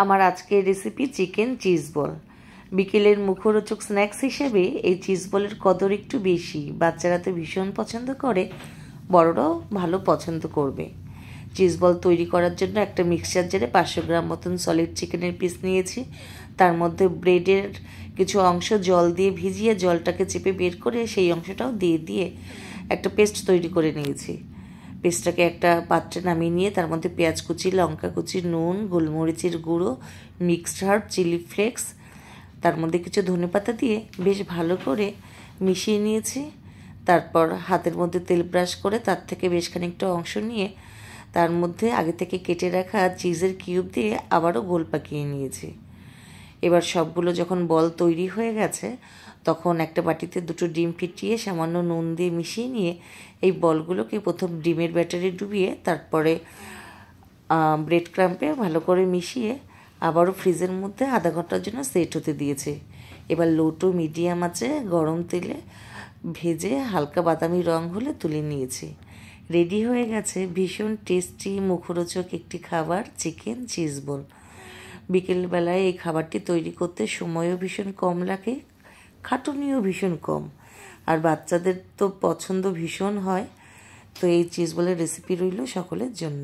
আমার আজকের recipe chicken cheese ball. বিকেলের মুখরোচক স্ন্যাক্স হিসেবে এই চিজ বলের কদর একটু বেশি। বাচ্চারা তো ভীষণ পছন্দ করে, বড়রাও ভালো পছন্দ করবে। চিজ বল তৈরি করার জন্য একটা মিক্সচার জারে 500 গ্রাম মতন সলিড চিকেনের পিস নিয়েছি। তার মধ্যে ব্রেডের কিছু অংশ জল দিয়ে ভিজিয়ে জলটাকে চেপে বের করে সেই অংশটাও দিয়ে একটা পেস্ট তৈরি করে নিয়েছি। পেস্টটাকে একটা পাত্রে নামিয়ে নিয়ে তার মধ্যে পেঁয়াজ কুচি, লঙ্কা কুচি, নুন, গোলমরিচের গুঁড়ো, মিক্সড হার্ব, চিলি ফ্লেক্স, তার মধ্যে কিছু ধনেপাতা দিয়ে বেশ ভালো করে মিশিয়ে নিয়েছি। তারপর হাতের মধ্যে তেল ব্রাশ করে তার থেকে বেশ খানিকটা অংশ নিয়ে তার মধ্যে আগে থেকে কেটে রাখা চিজের কিউব দিয়ে আবারও গোল পাকিয়ে নিয়েছি। এবার সবগুলো যখন বল তৈরি হয়ে গেছে তখন একটা বাটিতে 2টো ডিম ফিটিয়ে সামান্য নুন দিয়ে মিশিয়ে নিয়ে এই বলগুলোকে প্রথম ডিমের ব্যাটারে ডুবিয়ে তারপরে ব্রেড ক্রাম্পে ভালো করে মিশিয়ে আবারও ফ্রিজের মধ্যে আধা ঘন্টার জন্য সেট হতে দিয়েছে। এবার লো টু মিডিয়াম আঁচে গরম তেলে ভেজে হালকা বাদামি রং হলে তুলে নিয়েছি। রেডি হয়ে গেছে ভীষণ টেস্টি মুখরোচক একটি খাবার, চিকেন চিজ বল। বিকেলবেলায় এই খাবারটি তৈরি করতে সময়ও ভীষণ কম লাগে, খাটুনিও ভীষণ কম, আর বাচ্চাদের তো পছন্দ ভীষণ হয়। তো এই চিজ বলের রেসিপি রইল সকলের জন্য।